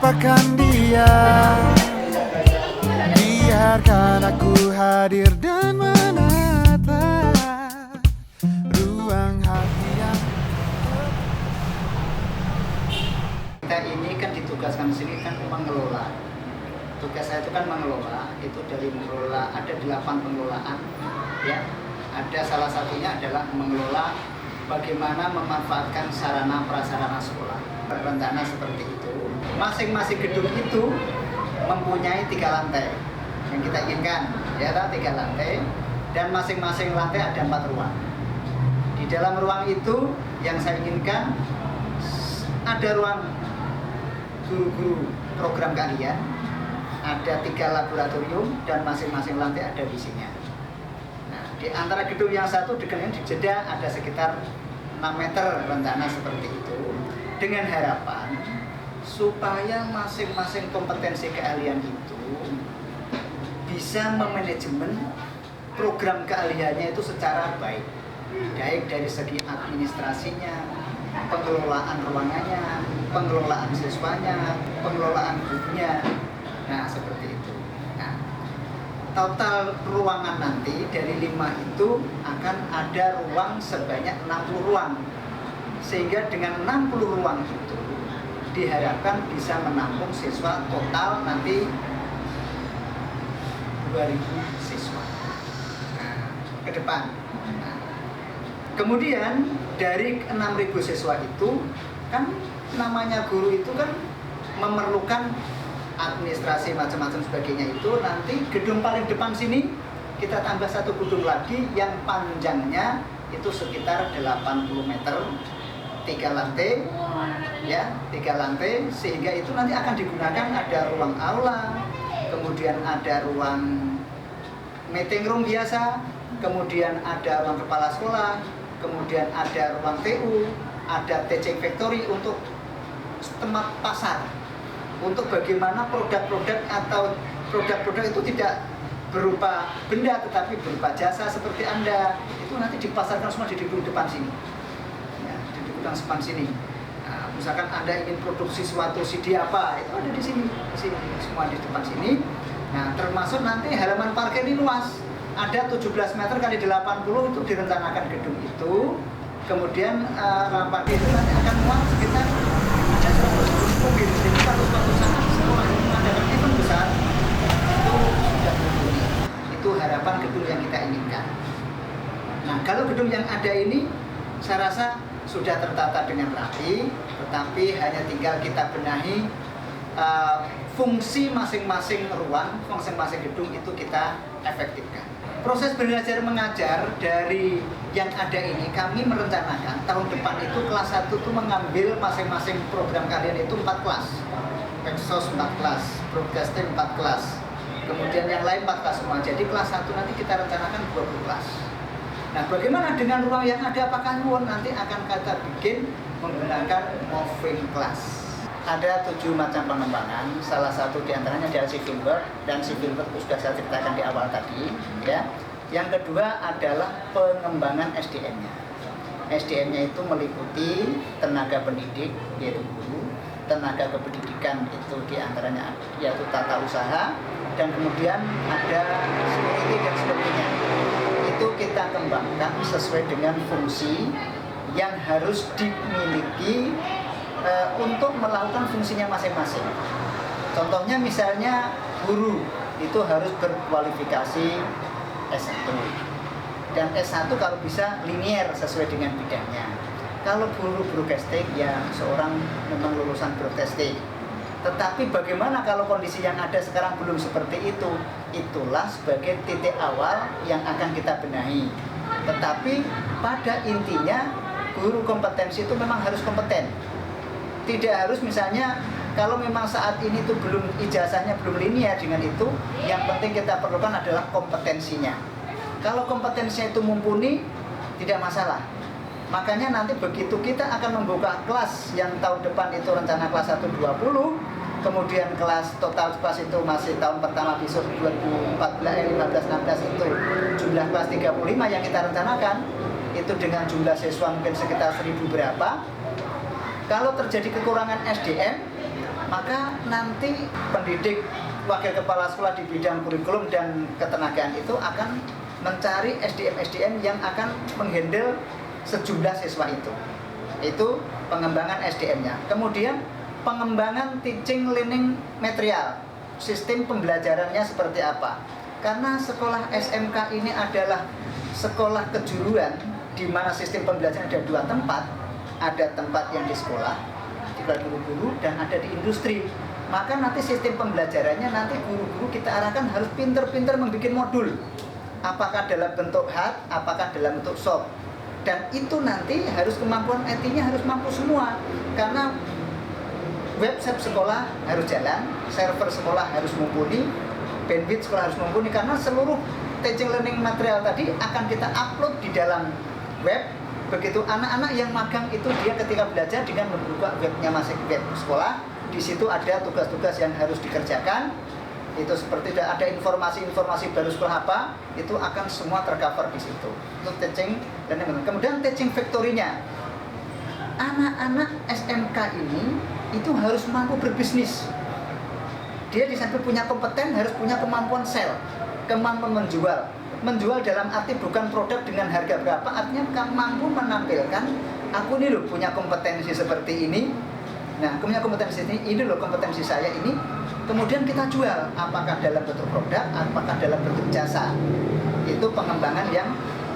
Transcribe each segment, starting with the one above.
takkan diam. Biarkan aku hadir dan menata ruang hati yang kita ini kan ditugaskan sini kan mengelola. Tugas saya itu kan mengelola, itu dari mengelola ada 8 pengelolaan ya. Ada salah satunya adalah mengelola bagaimana memanfaatkan sarana prasarana sekolah. Berencana seperti itu. Masing-masing gedung itu mempunyai 3 lantai yang kita inginkan, ya 3 lantai, dan masing-masing lantai ada 4 ruang. Di dalam ruang itu yang saya inginkan ada ruang guru-guru program keahlian, ada 3 laboratorium, dan masing-masing lantai ada visinya. Nah, di antara gedung yang satu dengan di jeda ada sekitar 6 meter rencana seperti itu, dengan harapan supaya masing-masing kompetensi keahlian itu bisa memanajemen program keahliannya itu secara baik, baik dari segi administrasinya, pengelolaan ruangannya, pengelolaan siswanya, pengelolaan gurunya. Nah, seperti itu. Nah, total ruangan nanti dari 5 itu akan ada ruang sebanyak 60 ruang. Sehingga dengan 60 ruang itu diharapkan bisa menampung siswa total nanti 2.000 siswa. Nah, ke depan. Nah, kemudian dari 6.000 siswa itu kan namanya guru itu kan memerlukan administrasi macam-macam sebagainya, itu nanti gedung paling depan sini kita tambah 1 gedung lagi yang panjangnya itu sekitar 80 meter, 3 lantai ya, 3 lantai, sehingga itu nanti akan digunakan ada ruang aula, kemudian ada ruang meeting room biasa, kemudian ada ruang kepala sekolah, kemudian ada ruang TU, ada teaching factory untuk tempat pasar, untuk bagaimana produk-produk atau produk-produk itu tidak berupa benda tetapi berupa jasa seperti Anda, itu nanti dipasarkan semua di gedung depan sini ya, di gedung depan sini. Nah, misalkan Anda ingin produksi suatu CD apa, itu ada di sini semua di depan sini. Nah, termasuk nanti halaman parkir ini luas, ada 17 meter kali 80, itu direncanakan gedung itu. Kemudian halaman parkir itu nanti akan muat sekitar ada 100 mobil. Jadi kalau suatu saat sekolah ini mengadakan event besar, itu sudah terpenuhi. Itu harapan gedung yang kita inginkan. Nah, kalau gedung yang ada ini saya rasa sudah tertata dengan rapi, tetapi hanya tinggal kita benahi fungsi masing-masing ruang, masing-masing gedung itu kita efektifkan. Proses belajar mengajar dari yang ada ini kami merencanakan tahun depan itu kelas 1 itu mengambil masing-masing program kalian itu 4 kelas. Peksos 4 kelas, broadcasting 4 kelas. Kemudian yang lain 4 kelas semua. Jadi kelas 1 nanti kita rencanakan 20 kelas. Nah, bagaimana dengan ruang yang ada, apakah nanti akan kita bikin menggunakan moving class. Ada 7 macam pengembangan, salah satu diantaranya adalah civil work, dan civil work itu sudah saya ceritakan di awal tadi ya. Yang kedua adalah pengembangan SDM-nya. SDM-nya itu meliputi tenaga pendidik, yaitu guru, tenaga kependidikan itu diantaranya yaitu tata usaha, dan kemudian ada security dan sebagainya. Itu kita kembangkan sesuai dengan fungsi yang harus dimiliki untuk melakukan fungsinya masing-masing. Contohnya misalnya guru itu harus berkualifikasi S1, dan S1 kalau bisa linier sesuai dengan bidangnya. Kalau guru broadcasting ya seorang memang lulusan broadcasting. Tetapi bagaimana kalau kondisi yang ada sekarang belum seperti itu? Itulah sebagai titik awal yang akan kita benahi. Tetapi pada intinya guru kompetensi itu memang harus kompeten. Tidak harus misalnya kalau memang saat ini itu belum ijazahnya belum linear dengan itu, yang penting kita perlukan adalah kompetensinya. Kalau kompetensinya itu mumpuni, tidak masalah. Makanya nanti begitu kita akan membuka kelas yang tahun depan itu rencana kelas 1 20, kemudian kelas total kelas itu masih tahun pertama besok 2014 15 16 itu jumlah kelas 35 yang kita rencanakan itu dengan jumlah siswa mungkin sekitar 1000 berapa. Kalau terjadi kekurangan SDM, maka nanti pendidik wakil kepala sekolah di bidang kurikulum dan ketenagaan itu akan mencari SDM-SDM yang akan menghandle sejumlah siswa itu. Itu pengembangan SDM-nya. Kemudian pengembangan teaching learning material, sistem pembelajarannya seperti apa. Karena sekolah SMK ini adalah sekolah kejuruan di mana sistem pembelajaran ada dua tempat. Ada tempat yang di sekolah, di guru-guru, dan ada di industri. Maka nanti sistem pembelajarannya nanti guru-guru kita arahkan harus pinter-pinter membuat modul. Apakah dalam bentuk hard, apakah dalam bentuk soft. Dan itu nanti harus kemampuan IT-nya harus mampu semua. Karena website sekolah harus jalan, server sekolah harus mumpuni, bandwidth sekolah harus mumpuni. Karena seluruh teaching learning material tadi akan kita upload di dalam web. Begitu anak-anak yang magang itu dia ketika belajar dengan membuka webnya masing web sekolah, di situ ada tugas-tugas yang harus dikerjakan. Itu seperti ada informasi-informasi baru sekolah apa, itu akan semua tercover di situ. Itu teaching dan kemudian teaching factory-nya. Anak-anak SMK ini itu harus mampu berbisnis. Dia di samping punya kompeten harus punya kemampuan sell, kemampuan menjual. Menjual dalam arti bukan produk dengan harga berapa, artinya mampu menampilkan aku ini loh punya kompetensi seperti ini. Nah, punya kompetensi ini loh kompetensi saya ini. Kemudian kita jual, apakah dalam bentuk produk, apakah dalam bentuk jasa. Itu pengembangan yang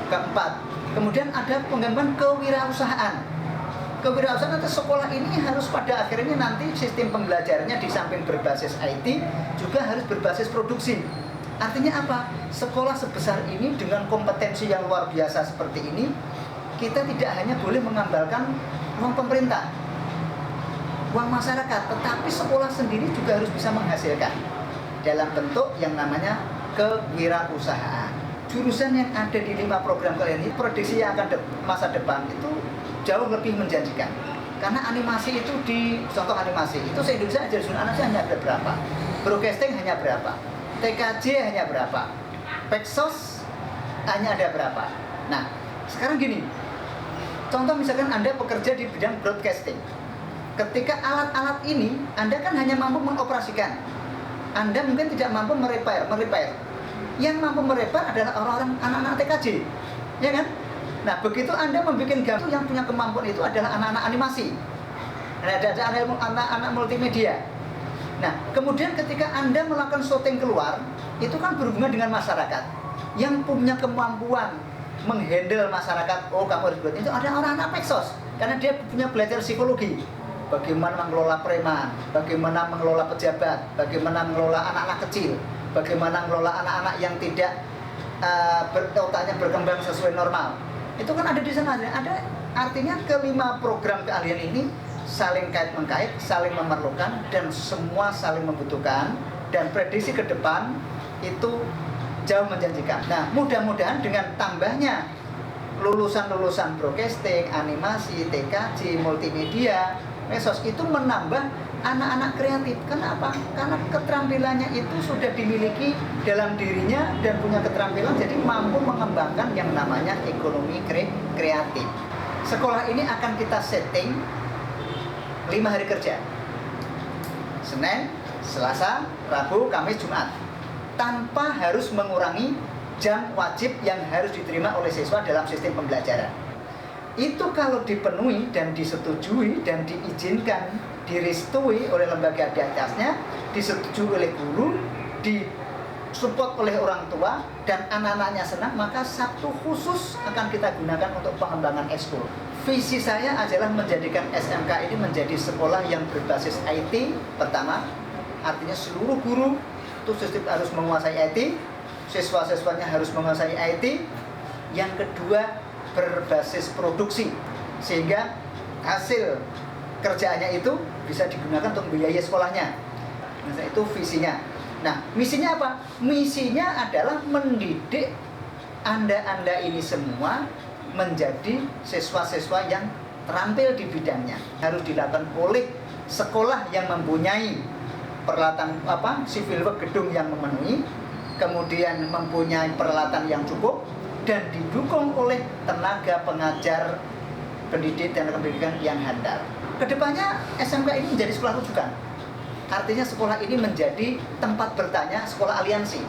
keempat. Kemudian ada pengembangan kewirausahaan. Kewirausahaan nanti sekolah ini harus pada akhirnya nanti sistem pembelajarannya di samping berbasis IT juga harus berbasis produksi. Artinya apa? Sekolah sebesar ini dengan kompetensi yang luar biasa seperti ini, kita tidak hanya boleh mengandalkan uang pemerintah, uang masyarakat, tetapi sekolah sendiri juga harus bisa menghasilkan dalam bentuk yang namanya kewirausahaan. Jurusan yang ada di 5 program kalian ini, prediksi yang akan masa depan itu jauh lebih menjanjikan. Karena animasi itu contoh animasi itu se-Indonesia aja jurusan animasi hanya ada berapa, broadcasting hanya berapa, TKJ hanya berapa, Peksos hanya ada berapa. Nah, sekarang gini, contoh misalkan Anda bekerja di bidang broadcasting. Ketika alat-alat ini Anda kan hanya mampu mengoperasikan, Anda mungkin tidak mampu merepair. Yang mampu merepair adalah orang-orang anak-anak TKJ, ya kan? Nah, begitu Anda membuat gambar yang punya kemampuan itu adalah anak-anak animasi, ada anak-anak multimedia. Nah, kemudian ketika Anda melakukan syuting keluar, itu kan berhubungan dengan masyarakat yang punya kemampuan menghandle masyarakat. Oh, kamu harus buat itu. Ada orang-anak Peksos karena dia punya belajar psikologi. Bagaimana mengelola preman, bagaimana mengelola pejabat, bagaimana mengelola anak-anak kecil, bagaimana mengelola anak-anak yang tidak otaknya berkembang sesuai normal. Itu kan ada di sana. Ada artinya kelima program keahlian ini saling kait-mengkait, saling memerlukan, dan semua saling membutuhkan. Dan prediksi ke depan itu jauh menjanjikan. Nah, mudah-mudahan dengan tambahnya lulusan-lulusan broadcasting, animasi, TKJ, multimedia, medsos itu menambah anak-anak kreatif. Kenapa? Karena keterampilannya itu sudah dimiliki dalam dirinya dan punya keterampilan, jadi mampu mengembangkan yang namanya ekonomi kreatif. Sekolah ini akan kita setting 5 hari kerja, Senin, Selasa, Rabu, Kamis, Jumat, tanpa harus mengurangi jam wajib yang harus diterima oleh siswa dalam sistem pembelajaran. Itu kalau dipenuhi dan disetujui dan diizinkan, direstui oleh lembaga di atasnya, disetujui oleh guru, disupport oleh orang tua, dan anak-anaknya senang, maka Sabtu khusus akan kita gunakan untuk pengembangan ekskul. Visi saya adalah menjadikan SMK ini menjadi sekolah yang berbasis IT pertama, artinya seluruh guru itu harus menguasai IT, siswa-siswanya harus menguasai IT. Yang kedua, berbasis produksi, sehingga hasil kerjaannya itu bisa digunakan untuk membiayai sekolahnya. Nah, itu visinya. Nah, misinya apa? Misinya adalah mendidik Anda ini semua menjadi siswa-siswa yang terampil di bidangnya. Harus dilakukan oleh sekolah yang mempunyai peralatan civil work, gedung yang memenuhi, kemudian mempunyai peralatan yang cukup, dan didukung oleh tenaga pengajar, pendidik dan pendidikan yang handal. Kedepannya SMK ini menjadi sekolah rujukan. Artinya sekolah ini menjadi tempat bertanya sekolah aliansi.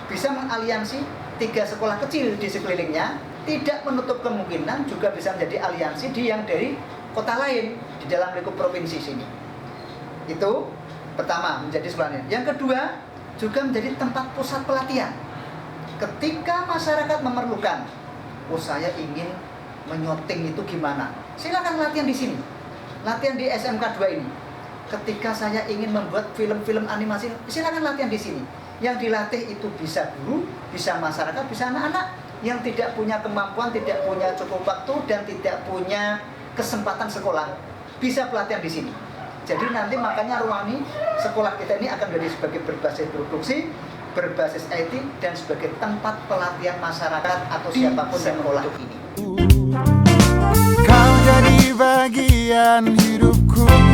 Bisa mengaliansi 3 sekolah kecil di sekelilingnya, tidak menutup kemungkinan juga bisa menjadi aliansi yang dari kota lain di dalam lingkup provinsi sini. Itu pertama, menjadi sekolahnya. Yang kedua, juga menjadi tempat pusat pelatihan. Ketika masyarakat memerlukan, saya ingin menyoting itu gimana? Silakan latihan di sini. Latihan di SMK 2 ini. Ketika saya ingin membuat film-film animasi, silakan latihan di sini. Yang dilatih itu bisa guru, bisa masyarakat, bisa anak-anak yang tidak punya kemampuan, tidak punya cukup waktu, dan tidak punya kesempatan sekolah. Bisa pelatihan di sini. Jadi nanti makanya Ruwani sekolah kita ini akan menjadi sebagai berbasis produksi, berbasis IT, dan sebagai tempat pelatihan masyarakat atau siapapun yang mengolah ini. Kau jadi bagian hidupku.